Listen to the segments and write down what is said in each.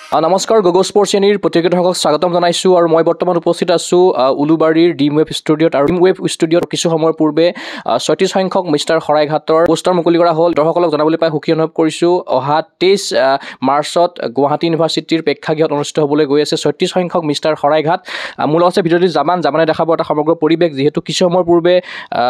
নমস্কাৰ গগো স্পৰ্টছ শ্ৰেণীৰ প্ৰতিযোগীসকলক স্বাগতম জনাইছোঁ আৰু মই বৰ্তমান উপস্থিত আছোঁ উলুবাৰীৰ ডিম ৱেব ষ্টুডিঅ'ত আৰু ডিম ৱেব ষ্টুডিঅ'ত কিছু সময়ৰ পূৰ্বে ৩৬ সংখ্যক মিষ্টাৰ শৰাইঘাটৰ পোষ্টাৰ মুকলি কৰা হ'ল। দৰ্শকসকলক জনাবলৈ পাই সুখী অনুভৱ কৰিছোঁ। অহা ২৩ মাৰ্চত গুৱাহাটী ইউনিভাৰ্চিটিৰ প্ৰেক্ষাগৃহত অনুষ্ঠিত হ'বলৈ গৈ আছে ৩৬ সংখ্যক মিষ্টাৰ শৰাইঘাট। মোৰ লগত আছে ভিডিঅ'টি জামানে দেখাব এটা সমগ্ৰ পৰিৱেশ, যিহেতু কিছু সময়ৰ পূৰ্বে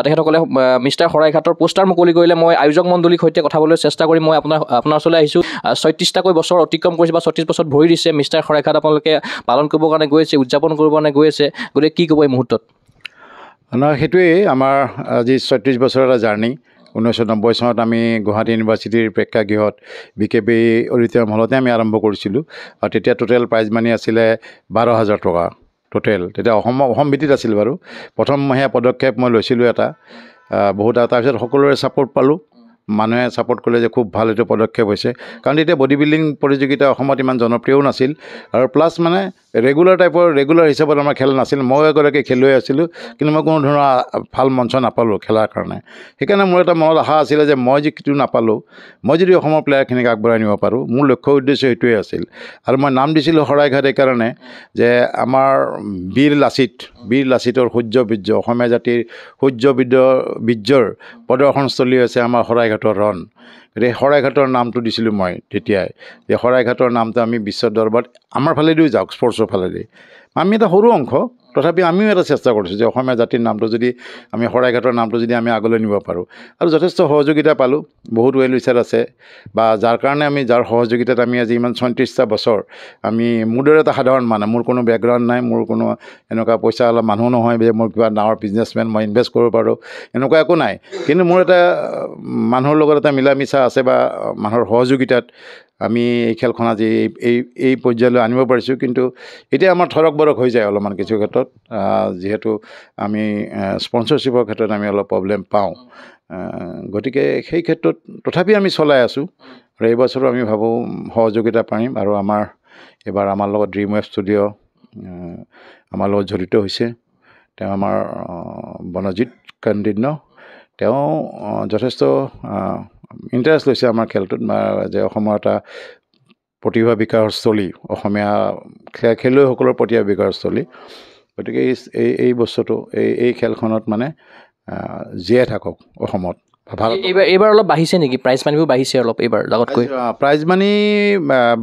তেখেতসকলে মিষ্টাৰ শৰাইঘাটৰ পোষ্টাৰ মুকলি কৰিলে। মই আয়োজক মণ্ডলীৰ সৈতে কথা ক'বলৈ চেষ্টা কৰিম। মই আপোনাৰ ওচৰলৈ আহিছোঁ। ৩৬টাকৈ বছৰ অতিক্ৰম কৰিছে বা ৩৬ বছৰ ভৰি দিছে মিষ্টাৰ শৰাইঘাট আপোনালোকে পালন কৰিবৰ কাৰণে গৈ আছে, উদযাপন কৰিবৰ কাৰণে গৈ আছে। গতিকে কি ক'ব এই মুহূৰ্তত? সেইটোৱেই আমাৰ আজি ৩৬ বছৰৰ এটা জাৰ্ণি। 1990 চনত আমি গুৱাহাটী ইউনিভাৰ্চিটিৰ প্ৰেক্ষাগৃহত BKB অডিটৰিয়াম হলতে আমি আৰম্ভ কৰিছিলোঁ আৰু তেতিয়া টোটেল প্ৰাইজ মানি আছিলে 12,000 টকা টোটেল। তেতিয়া অসম ভিত্তিত আছিল বাৰু। প্ৰথম সেয়া পদক্ষেপ মই লৈছিলোঁ এটা বহুত। তাৰপিছত সকলোৰে ছাপোৰ্ট পালোঁ, মানুহে ছাপোৰ্ট কৰিলে যে খুব ভাল এইটো পদক্ষেপ হৈছে। কাৰণ তেতিয়া বডি বিল্ডিং প্ৰতিযোগিতা অসমত ইমান জনপ্ৰিয়ও নাছিল আৰু প্লাছ মানে ৰেগুলাৰ হিচাপত আমাৰ খেল নাছিল। মই এগৰাকী খেলুৱৈ আছিলোঁ, কিন্তু মই কোনো ধৰণৰ ভাল মঞ্চ নাপালোঁ খেলাৰ কাৰণে। সেইকাৰণে মোৰ এটা মনত আশা আছিলে যে মই যিটো নাপালোঁ, মই যদি অসমৰ প্লেয়াৰখিনিক আগবঢ়াই নিব পাৰোঁ, মোৰ লক্ষ্য উদ্দেশ্য সেইটোৱে আছিল। আৰু মই নাম দিছিলোঁ শৰাইঘাট এইকাৰণে যে আমাৰ বীৰ লাচিতৰ সূৰ্যবীৰ্য, অসমীয়া জাতিৰ সূৰ্যবীৰ্যৰ প্ৰদৰ্শনস্থলী হৈছে আমাৰ শৰাইঘাটৰ ৰণ। গতিকে শৰাইঘাটৰ নামটো দিছিলোঁ মই তেতিয়াই, যে শৰাইঘাটৰ নামটো আমি বিশ্ব দৰবাৰত আমাৰ ফালেদিও যাওক, স্পৰ্টছৰ ফালেদি। আমি এটা সৰু অংশ, তথাপি আমিও এটা চেষ্টা কৰিছোঁ যে অসমীয়া জাতিৰ নামটো যদি আমি শৰাইঘাটৰ নামটো যদি আমি আগলৈ নিব পাৰোঁ। আৰু যথেষ্ট সহযোগিতা পালোঁ, বহুত ৱেল উইচাৰ আছে বা যাৰ সহযোগিতাত আমি আজি ইমান ৩৬টা বছৰ আমি মোৰ দৰে এটা সাধাৰণ মানুহ, মোৰ কোনো বেকগ্ৰাউণ্ড নাই, মোৰ কোনো এনেকুৱা পইচা অলপ মানুহ নহয় যে মোৰ কিবা ডাঙৰ বিজনেছমেন, মই ইনভেষ্ট কৰিব পাৰোঁ, এনেকুৱা একো নাই। কিন্তু মোৰ এটা মানুহৰ লগত এটা মিলা মিছা আছে বা মানুহৰ সহযোগিতাত আমি এই খেলখন আজি এই পৰ্যায়লৈ আনিব পাৰিছোঁ। কিন্তু এতিয়া আমাৰ থৰক বৰক হৈ যায় অলপমান কিছু ক্ষেত্ৰত, যিহেতু আমি স্পনচৰশ্বিপৰ ক্ষেত্ৰত আমি অলপ প্ৰব্লেম পাওঁ। গতিকে সেই ক্ষেত্ৰত তথাপি আমি চলাই আছোঁ আৰু এইবছৰো আমি ভাবোঁ সহযোগিতা পাৰিম। আৰু এইবাৰ আমাৰ লগত ড্ৰিম ৱেব ষ্টুডিঅ' আমাৰ লগত জড়িত হৈছে। তেওঁ আমাৰ বনজিৎ কণ্ডিন্য, তেওঁ যথেষ্ট ইণ্টাৰেষ্ট লৈছে আমাৰ খেলটোত, যে অসমৰ এটা প্ৰতিভা বিকাশস্থলী, অসমীয়া খেলুৱৈসকলৰ প্ৰতিভা বিকাশস্থলী। গতিকে এই বস্তুটো এই খেলখনত মানে জীয়াই থাকক অসমত। এইবাৰ অলপ বাঢ়িছে নেকি প্ৰাইজ মানিবোৰ? বাঢ়িছে অলপ এইবাৰ লগতকৈ? প্ৰাইজ মানি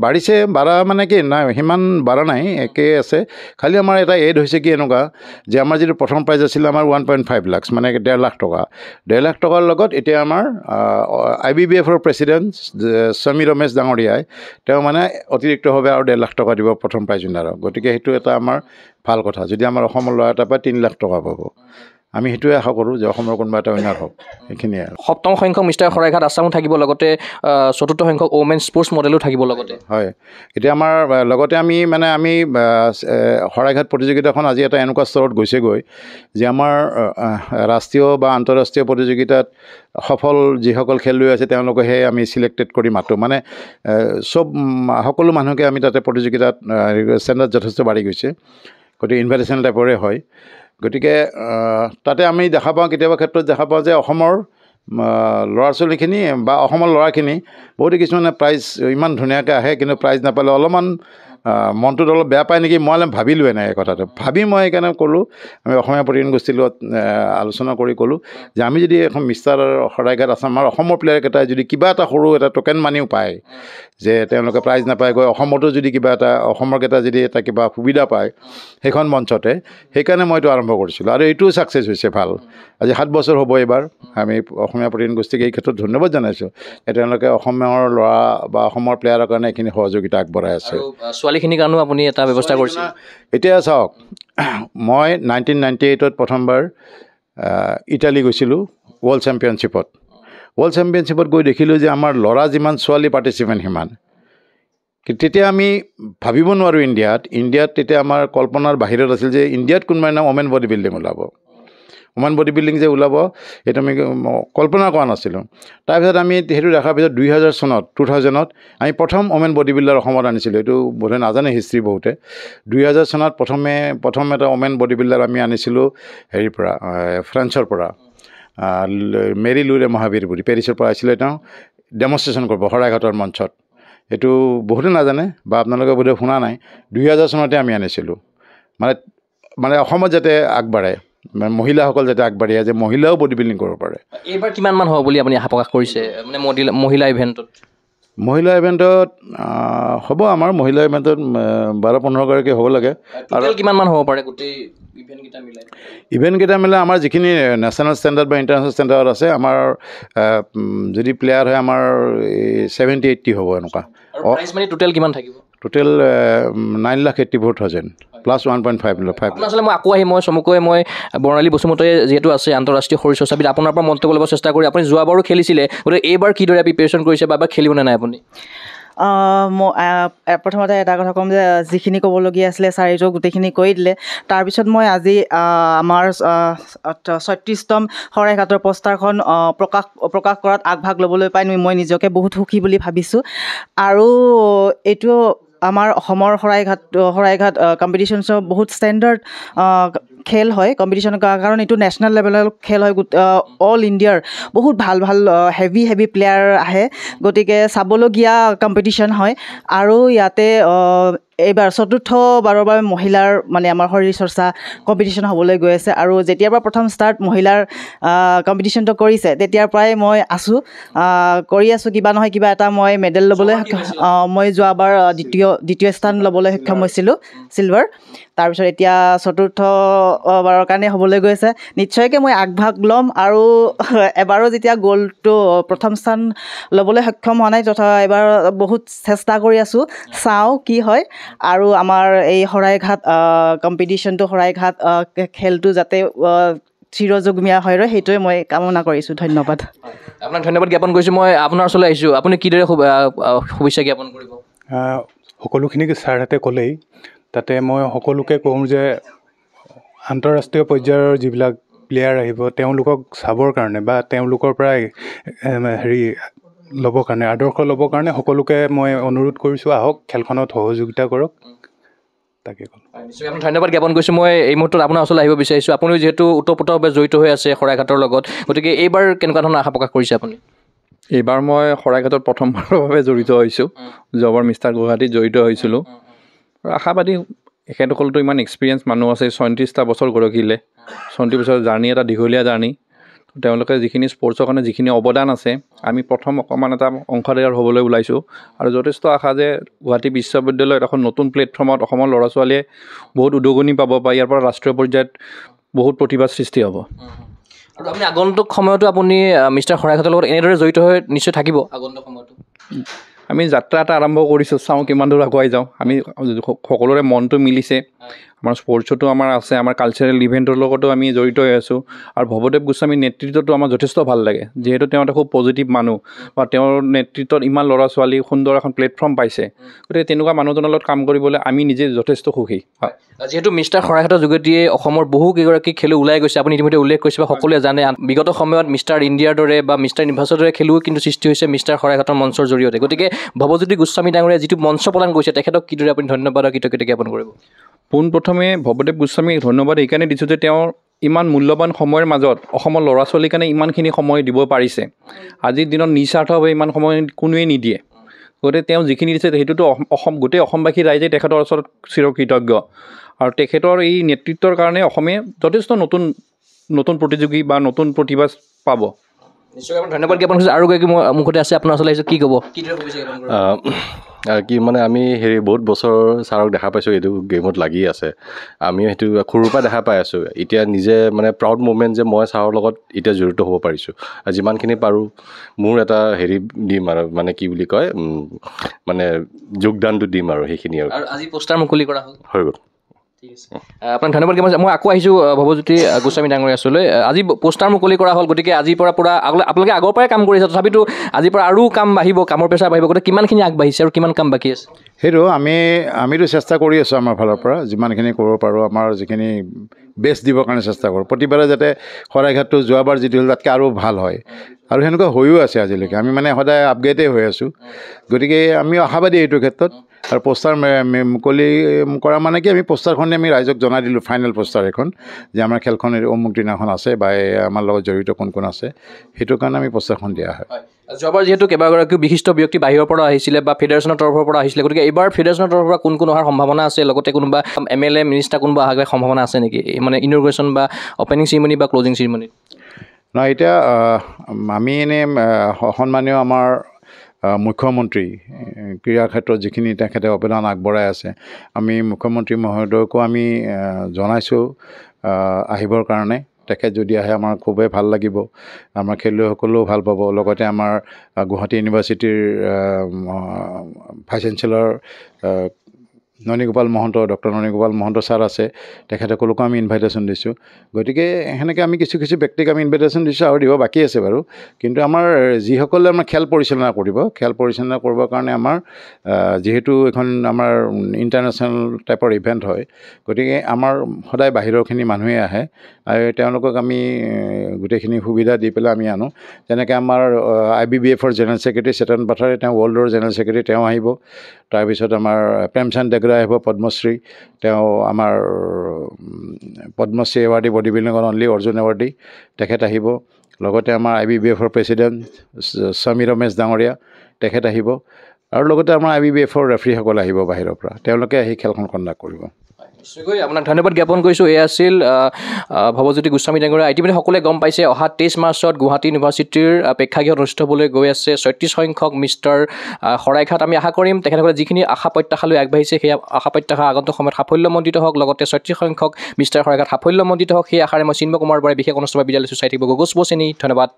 বাঢ়িছে, বাঢ়া মানে কি নাই, সিমান বাঢ়া নাই, একেই আছে। খালি আমাৰ এটা এড হৈছে কি এনেকুৱা যে আমাৰ যিটো প্ৰথম প্ৰাইজ আছিলে আমাৰ 1.5 লাখ, মানে 1.5 লাখ টকা। 1.5 লাখ টকাৰ লগত এতিয়া আমাৰ IBBFৰ প্ৰেছিডেণ্ট স্বামী ৰমেশ ডাঙৰীয়াই তেওঁ মানে অতিৰিক্তভাৱে আৰু 1.5 লাখ টকা দিব প্ৰথম প্ৰাইজ উইনাৰক। গতিকে সেইটো এটা আমাৰ ভাল কথা। যদি আমাৰ অসমৰ ল'ৰা এটা পায় 3 লাখ টকা পাব। আমি সেইটোৱে আশা কৰোঁ যে অসমৰ কোনোবা এটা উইনাৰ হওক, সেইখিনিয়ে আৰু। 7ম সংখ্যক মিষ্টাৰ শৰাইঘাট আছামো থাকিব, লগতে 4ৰ্থ সংখ্যক ওমেন স্পৰ্টছ মডেলো থাকিব লগতে। হয়, এতিয়া আমাৰ লগতে আমি শৰাইঘাট প্ৰতিযোগিতাখন আজি এটা এনেকুৱা স্তৰত গৈছেগৈ যে আমাৰ ৰাষ্ট্ৰীয় বা আন্তঃৰাষ্ট্ৰীয় প্ৰতিযোগিতাত সফল যিসকল খেলুৱৈ আছে তেওঁলোকেহে আমি চিলেক্টেড কৰি মাতোঁ। মানে সকলো মানুহকে আমি তাতে প্ৰতিযোগিতাত ষ্টেণ্ডাৰ্ড যথেষ্ট বাঢ়ি গৈছে। গতিকে ইনভাইটেশ্যন টাইপৰে হয়। গতিকে তাতে আমি কেতিয়াবা ক্ষেত্ৰত দেখা পাওঁ যে অসমৰ ল'ৰা ছোৱালীখিনি বা অসমৰ ল'ৰাখিনি বহুতো কিছুমানে প্ৰাইজ ইমান ধুনীয়াকৈ আহে, কিন্তু প্ৰাইজ নাপালে অলপমান মনটোত অলপ বেয়া পায় নেকি, মই ভাবিলোঁ এনেকৈ কথাটো। মই সেইকাৰণে ক'লোঁ, আমি অসমীয়া প্ৰতিনিধি গোষ্ঠীৰ লগত আলোচনা কৰি ক'লোঁ যে আমি যদি এখন মিষ্টাৰ শৰাইঘাট আছাম, আমাৰ অসমৰ প্লেয়াৰকেইটাই যদি কিবা এটা সৰু এটা টোকেন মানিও পায়, যে তেওঁলোকে প্ৰাইজ নাপায় গৈ অসমতো যদি কিবা এটা অসমৰকেইটা যদি এটা কিবা সুবিধা পায় সেইখন মঞ্চতে, সেইকাৰণে মই এইটো আৰম্ভ কৰিছিলোঁ। আৰু এইটোও ছাকচেছ হৈছে ভাল। আজি 7 বছৰ হ'ব এইবাৰ। আমি অসমীয়া প্ৰতিনিধি গোষ্ঠীক এই ক্ষেত্ৰত ধন্যবাদ জনাইছোঁ যে তেওঁলোকে অসমৰ ল'ৰা বা অসমৰ প্লেয়াৰৰ কাৰণে এইখিনি সহযোগিতা আগবঢ়াই আছে। ছোৱালীখিনিৰ কাৰণেও আপুনি এটা ব্যৱস্থা কৰিছে? এতিয়া চাওক, মই 1998ত প্ৰথমবাৰ ইটালী গৈছিলোঁ ৱৰ্ল্ড চেম্পিয়নশ্বিপত গৈ দেখিলোঁ যে আমাৰ ল'ৰা যিমান ছোৱালী পাৰ্টিচিপেণ্ট সিমান। তেতিয়া আমি ভাবিব নোৱাৰোঁ ইণ্ডিয়াত তেতিয়া আমাৰ কল্পনাৰ বাহিৰত আছিল যে ইণ্ডিয়াত কোনোবা নাম ওমেন বডি বিল্ডিং ওলাব। ওমেন বডি বিল্ডিং যে ওলাব সেইটো আমি কল্পনা কৰা নাছিলোঁ। তাৰপিছত আমি সেইটো দেখাৰ পিছত 2000ত আমি প্ৰথম ওমেন বডি বিল্ডাৰ অসমত আনিছিলোঁ। এইটো বোধহয় নাজানে হিষ্ট্ৰী বহুতে। 2000 চনত প্ৰথম এটা ওমেন বডি বিল্ডাৰ আমি আনিছিলোঁ ফ্ৰান্সৰ পৰা, মেৰী লুৰে মহাবীৰ বুলি, পেৰিছৰ পৰা আহিছিলে। তেওঁ ডেমনষ্ট্ৰেশ্যন কৰিব শৰাইঘাটৰ মঞ্চত। এইটো বহুতে নাজানে বা আপোনালোকে বোধহয় শুনা নাই 2000 চনতে আমি আনিছিলোঁ মানে অসমত যাতে আগবাঢ়ে মহিলাসকল যাতে আগবাঢ়ি আহে যে মহিলাও বডি বিল্ডিং কৰিব পাৰে এইবাৰ কিমানমান হ'ব বুলি আপুনি আশা প্ৰকাশ কৰিছে মানে মহিলা ইভেণ্টত মহিলা ইভেণ্টত হ'ব আমাৰ মহিলা ইভেণ্টত 12-15 গৰাকী হ'ব লাগে আৰু কিমানমান হ'ব পাৰে গোটেই ইভেণ্টকেইটা মিলাই আমাৰ যিখিনি নেশ্যনেল ষ্টেণ্ডাৰ্ড বা ইণ্টাৰনেশ্যনেল ষ্টেণ্ডাৰ্ড আছে আমাৰ যদি প্লেয়াৰ হয় আমাৰ 70-80 হ'ব এনেকুৱা টোটেল কিমান থাকিব টোটেল 9,84,000 প্লাছ 1.5 আচলতে মই আকৌ আহি মই চমুকৈ মই বৰ্ণালী বসুমতাৰী যিহেতু আছে আন্তঃৰাষ্ট্ৰীয় শৰীৰ চৰ্চাবিদ আপোনাৰ পৰা মন্তব্য ল'ব চেষ্টা কৰি আপুনি যোৱাবাৰো খেলিছিলে গতিকে এইবাৰ কিদৰে প্ৰিপেৰেশ্যন কৰিছে বা খেলিবনে নাই আপুনি মই প্ৰথমতে এটা কথা ক'ম যে যিখিনি ক'বলগীয়া আছিলে ছাৰেতো গোটেইখিনি কৈ দিলে তাৰপিছত মই আজি আমাৰ 36তম শৰাইঘাটৰ পষ্টাৰখন প্ৰকাশ কৰাত আগভাগ ল'বলৈ পাই মই নিজকে বহুত সুখী বুলি ভাবিছোঁ আৰু এইটো আমাৰ অসমৰ শৰাইঘাট কম্পিটিশ্যনছৰ বহুত ষ্টেণ্ডাৰ্ড খেল হয় কম্পিটিশ্যন কাৰণ এইটো নেশ্যনেল লেভেলৰ খেল হয় অল ইণ্ডিয়াৰ বহুত ভাল হেভি প্লেয়াৰ আহে গতিকে চাবলগীয়া কম্পিটিশ্যন হয় আৰু ইয়াতে এইবাৰ চতুৰ্থবাৰৰ বাবে মহিলাৰ মানে আমাৰ শৰীৰ চৰ্চা কম্পিটিশ্যন হ'বলৈ গৈ আছে আৰু যেতিয়াৰ পৰা প্ৰথম ষ্টাৰ্ট মহিলাৰ কম্পিটিশ্যনটো কৰিছে তেতিয়াৰ পৰাই মই কৰি আছোঁ কিবা নহয় কিবা এটা মই মেডেল ল'বলৈ মই যোৱাবাৰ দ্বিতীয় স্থান ল'বলৈ সক্ষম হৈছিলোঁ চিলভাৰ তাৰপিছত এতিয়া চতুৰ্থবাৰৰ কাৰণে হ'বলৈ গৈছে নিশ্চয়কৈ মই আগভাগ ল'ম আৰু এবাৰো যেতিয়া গ'লটো প্ৰথম স্থান ল'বলৈ সক্ষম হোৱা নাই তথা এবাৰ বহুত চেষ্টা কৰি আছোঁ চাওঁ কি হয় আৰু আমাৰ এই শৰাইঘাট কম্পিটিশ্যনটো শৰাইঘাট খেলটো যাতে চিৰযুগমীয়া হয় আৰু সেইটোৱে মই কামনা কৰিছোঁ ধন্যবাদ আপোনাক ধন্যবাদ জ্ঞাপন কৰিছোঁ মই আপোনাৰ ওচৰলৈ আহিছোঁ আপুনি কিদৰে শুভেচ্ছা জ্ঞাপন কৰিব সকলোখিনি ছাৰহঁতে ক'লেই তাতে মই সকলোকে কওঁ যে আন্তঃৰাষ্ট্ৰীয় পৰ্যায়ৰ যিবিলাক প্লেয়াৰ আহিব তেওঁলোকক চাবৰ কাৰণে বা তেওঁলোকৰ পৰা ল'বৰ কাৰণে আদৰ্শ ল'বৰ কাৰণে সকলোকে মই অনুৰোধ কৰিছোঁ আহক খেলখনত সহযোগিতা কৰক তাকে ক'লোঁ নিশ্চয় আপোনাক ধন্যবাদ জ্ঞাপন কৰিছোঁ মই এই মুহূৰ্তত আপোনাৰ ওচৰলৈ আহিব বিচাৰিছোঁ আপুনিও যিহেতু ওতঃপ্ৰোতভাৱে জড়িত হৈ আছে শৰাইঘাটৰ লগত গতিকে এইবাৰ কেনেকুৱা ধৰণৰ আশা প্ৰকাশ কৰিছে আপুনি এইবাৰ মই শৰাইঘাটত প্ৰথমবাৰৰ বাবে জড়িত হৈছোঁ যোৱাবাৰ মিষ্টাৰ গুৱাহাটীত জড়িত হৈছিলোঁ আৰু আশাবাদী এখেতসকলতো ইমান এক্সপিৰিয়েঞ্চ মানুহ আছে 34টা বছৰ গৰকিলে 34 বছৰ জাৰ্ণি এটা দীঘলীয়া জাৰ্ণি তেওঁলোকে যিখিনি স্পৰ্টছৰ কাৰণে যিখিনি অৱদান আছে আমি প্ৰথম অকণমান এটা অংশীদাৰ হ'বলৈ ওলাইছোঁ আৰু যথেষ্ট আশা যে গুৱাহাটী বিশ্ববিদ্যালয়ত এখন নতুন প্লেটফৰ্মত অসমৰ ল'ৰা ছোৱালীয়ে বহুত উদগনি পাব বা ইয়াৰ পৰা ৰাষ্ট্ৰীয় পৰ্যায়ত বহুত প্ৰতিভাৰ সৃষ্টি হ'ব আৰু আপুনি আগন্তুক সময়তো আপুনি মিষ্টাৰ শৰাইঘাটৰ লগত এনেদৰে জড়িত হৈ নিশ্চয় থাকিব আগন্তুক সময়তো আমি যাত্ৰা এটা আৰম্ভ কৰিছোঁ চাওঁ কিমান দূৰ আগুৱাই যাওঁ আমি সকলোৰে মনটো মিলিছে আমাৰ স্পৰ্টছতো আমাৰ আছে আমাৰ কালচাৰেল ইভেণ্টৰ লগতো আমি জড়িত হৈ আছোঁ আৰু ভৱদেৱ গোস্বামীৰ নেতৃত্বটো আমাৰ যথেষ্ট ভাল লাগে যিহেতু তেওঁ এটা খুব পজিটিভ মানুহ বা তেওঁৰ নেতৃত্বত ইমান ল'ৰা ছোৱালী সুন্দৰ এখন প্লেটফৰ্ম পাইছে গতিকে তেনেকুৱা মানুহজনৰ লগত কাম কৰিবলৈ আমি নিজে যথেষ্ট সুখী যিহেতু মিষ্টাৰ শৰাইঘাটৰ যোগেদিয়ে অসমৰ বহু কেইগৰাকী খেলুৱৈ ওলাই গৈছে আপুনি ইতিমধ্যে উল্লেখ কৰিছে বা সকলোৱে জানে বিগত সময়ত মিষ্টাৰ ইণ্ডিয়াৰ দৰে বা মিষ্টাৰ ইউনিভাৰ্ছৰ দৰে খেলুৱৈ কিন্তু সৃষ্টি হৈছে মিষ্টাৰ শৰাইঘাটৰ মঞ্চৰ জৰিয়তে গতিকে ভৱজ্যোতি গোস্বামী ডাঙৰীয়া যিটো মঞ্চ প্ৰদান কৰিছে তেখেতক কিদৰে আপুনি ধন্যবাদ আৰু কৃতজ্ঞতা জ্ঞাপন কৰিব পোনপ্ৰথমে ভৱদেৱ গোস্বামীক ধন্যবাদ এইকাৰণে দিছোঁ যে তেওঁৰ ইমান মূল্যৱান সময়ৰ মাজত অসমৰ ল'ৰা ছোৱালীৰ কাৰণে ইমানখিনি সময় দিব পাৰিছে আজিৰ দিনত নিস্বাৰ্থভাৱে ইমান সময় কোনোৱে নিদিয়ে গতিকে তেওঁ যিখিনি দিছে সেইটোতো গোটেই অসমবাসী ৰাইজে তেখেতৰ ওচৰত চিৰকৃতজ্ঞ আৰু তেখেতৰ এই নেতৃত্বৰ কাৰণে অসমে যথেষ্ট নতুন প্ৰতিযোগী বা নতুন প্ৰতিভা পাব নিশ্চয় ধন্যবাদ জ্ঞাপন কৰিছোঁ আৰু গৰাকী মুখতে আছে আপোনাৰ ওচৰলৈ আহিছোঁ কি ক'ব কি মানে আমি বহুত বছৰ ছাৰক দেখা পাইছোঁ এইটো গেমত লাগি আছে আমি সেইটো সৰুৰ পৰা দেখা পাই আছোঁ এতিয়া নিজে মানে প্ৰাউড মুমেণ্ট যে মই ছাৰৰ লগত এতিয়া জড়িত হ'ব পাৰিছোঁ যিমানখিনি পাৰোঁ মোৰ এটা দিম আৰু মানে কি বুলি কয় মানে যোগদানটো দিম আৰু সেইখিনি আৰু আজি পোষ্টাৰ মুকলি কৰা হৈ গ'ল আপোনাক ধন্যবাদ জ্ঞাপন মই আকৌ আহিছোঁ ভৱজ্যোতি গোস্বামী ডাঙৰীয়া ওচৰলৈ আজি পোষ্টাৰ মুকলি কৰা হ'ল গতিকে আজিৰ পৰা পূৰা আপোনালোকে আগৰ পৰাই কাম কৰিছে তথাপিতো আজিৰ পৰা আৰু কাম বাঢ়িব কামৰ প্ৰেছাৰ বাঢ়িব গতিকে কিমানখিনি আগবাঢ়িছে আৰু কিমান কাম বাকী আছে সেইটো আমিতো চেষ্টা কৰি আছোঁ আমাৰ ফালৰ পৰা যিমানখিনি কৰিব পাৰোঁ আমাৰ যিখিনি বেষ্ট দিবৰ কাৰণে চেষ্টা কৰোঁ প্ৰতিবাৰে যাতে শৰাইঘাটটো যোৱাবাৰ যিটো হ'ল তাতকৈ আৰু ভাল হয় আৰু সেনেকুৱা হৈও আছে আজিলৈকে আমি মানে সদায় আপগ্ৰেডেই হৈ আছোঁ গতিকে আমি আশাবাদী এইটো ক্ষেত্ৰত আৰু পোষ্টাৰ মুকলি কৰা মানে কি আমি পোষ্টাৰখনে আমি ৰাইজক জনাই দিলোঁ ফাইনেল পোষ্টাৰ এখন যে আমাৰ খেলখন অমুক দিনাখন আছে বা আমাৰ লগত জড়িত কোন কোন আছে সেইটো কাৰণে আমি পোষ্টাৰখন দিয়া হয় যোৱাবাৰ যিহেতু কেইবাগৰাকীও বিশিষ্ট ব্যক্তি বাহিৰৰ পৰা আহিছিলে বা ফেডাৰেশ্যনৰ তৰফৰ পৰা আহিছিলে, গতিকে এইবাৰ ফেডাৰেশ্যনৰ তৰফৰ পৰা কোন অহাৰ সম্ভাৱনা আছে, লগতে কোনোবা MLA মিনিষ্টাৰ কোনোবা অহাৰ সম্ভাৱনা আছে নেকি, মানে ইনগ্ৰেশ্যন বা অপেনিং চেৰিমনি বা ক্লজিং চেৰিমনি? নহয়, এতিয়া আমি এনেই সন্মানীয় আমাৰ মুখ্যমন্ত্ৰী ক্ৰীড়াৰ ক্ষেত্ৰত যিখিনি তেখেতে অৱদান আগবঢ়াই আছে, আমি মুখ্যমন্ত্ৰী মহোদয়কো আমি জনাইছোঁ আহিবৰ কাৰণে। তেখেত যদি আহে আমাৰ খুবেই ভাল লাগিব, আমাৰ খেলুৱৈসকলেও ভাল পাব। লগতে আমাৰ গুৱাহাটী ইউনিভাৰ্চিটিৰ vice chancellor Nanigopal Mahanta, doctor Nanigopal Mahanta sir আছে, তেখেতসকলকো আমি ইনভাইটেশ্যন দিছোঁ। গতিকে সেনেকৈ আমি কিছু ব্যক্তিক আমি ইনভাইটেশ্যন দিছোঁ, আৰু দিব বাকী আছে বাৰু। কিন্তু আমাৰ যিসকলে আমাৰ খেল পৰিচালনা কৰিব, খেল পৰিচালনা কৰিবৰ কাৰণে আমাৰ যিহেতু এখন আমাৰ ইণ্টাৰনেশ্যনেল টাইপৰ ইভেণ্ট হয়, গতিকে আমাৰ সদায় বাহিৰৰখিনি মানুহে আহে, আৰু তেওঁলোকক আমি গোটেইখিনি সুবিধা দি পেলাই আমি আনো। যেনেকৈ আমাৰ IBBFৰ জেনেৰেল ছেক্ৰেটাৰী চেতন পাঠাৰে, তেওঁ ৱৰ্ল্ডৰ জেনেৰেল ছেক্ৰেটাৰী, তেওঁ আহিব। তাৰপিছত আমাৰ প্ৰেমচান্দ ডেগৰা আহিব, পদ্মশ্ৰী, তেওঁ আমাৰ পদ্মশ্ৰী এৱাৰ্ডী বডি বিল্ডিঙৰ অনলি অৰ্জুন এৱাৰ্ডী, তেখেত আহিব। লগতে আমাৰ IBBFৰ প্ৰেছিডেণ্ট স্বামী ৰমেশ ডাঙৰীয়া, তেখেত আহিব। আৰু লগতে আমাৰ IBBFৰ ৰেফাৰীসকল আহিব বাহিৰৰ পৰা, তেওঁলোকে আহি খেলখন কণ্ডাক্ট কৰিব। নিশ্চয়কৈ আপোনাক ধন্যবাদ জ্ঞাপন কৰিছোঁ। এয়া আছিল ভৱজ্যোতি গোস্বামী ডাঙৰীয়া। ইতিমধ্যে সকলোৱে গম পাইছে, অহা 23 মাৰ্চত গুৱাহাটী ইউনিভাৰ্চিটিৰ প্ৰেক্ষাগৃহত অনুষ্ঠিত হ'বলৈ গৈ আছে 36 সংখ্যক মিষ্টাৰ শৰাইঘাট। আমি আশা কৰিম তেখেতসকলে যিখিনি আশা প্ৰত্যাশালৈ আগবাঢ়িছে, সেই আশা প্ৰত্যাশা আগন্তুক সময়ত সাফল্যমণ্ডিত হওক, লগতে 36 সংখ্যক মিষ্টাৰ শৰাইঘাট সাফল্যমণ্ডিত হওক, সেই আশাৰে মই চিন্ময় কুমাৰ বৰাই বিশেষ অনুষ্ঠানৰ বিদায় লৈছোঁ। চাই থাকিব গগৌজ বচেনী। ধন্যবাদ।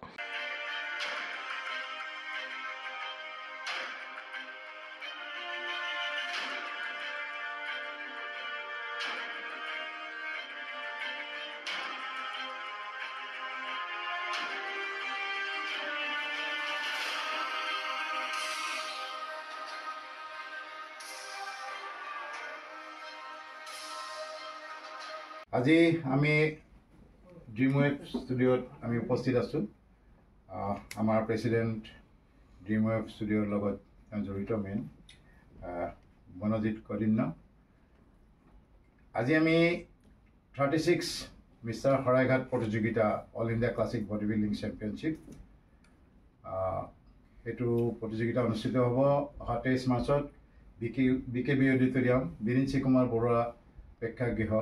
আজি আমি ড্ৰিমৱেভ ষ্টুডিঅ'ত আমি উপস্থিত আছোঁ। আমাৰ প্ৰেছিডেণ্ট ড্ৰিমৱেভ ষ্টুডিঅ'ৰ লগত জড়িত মেইন মনোজিত কদিন্য। আজি আমি 36 মিষ্টাৰ শৰাইঘাট প্ৰতিযোগিতা, all India classic body building championship, এইটো প্ৰতিযোগিতা অনুষ্ঠিত হ'ব অহা 23 মাৰ্চত BKB অডিটৰিয়াম, বিনীত কুমাৰ বৰুৱা প্ৰেক্ষাগৃহ,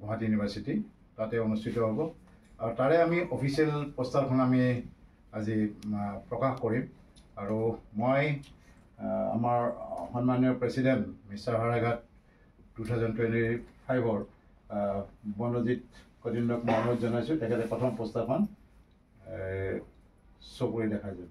গুৱাহাটী ইউনিভাৰ্চিটি, তাতে অনুষ্ঠিত হ'ব। আৰু তাৰে আমি অফিচিয়েল পোষ্টাৰখন আমি আজি প্ৰকাশ কৰিম। আৰু মই আমাৰ সন্মানীয় প্ৰেছিডেণ্ট মিষ্টাৰ শৰাইঘাট 2025ৰ মনোজিত কদিন্যক মই অনুৰোধ জনাইছোঁ, তেখেতে প্ৰথম পোষ্টাৰখন শ্ব' কৰি দেখাই যাব।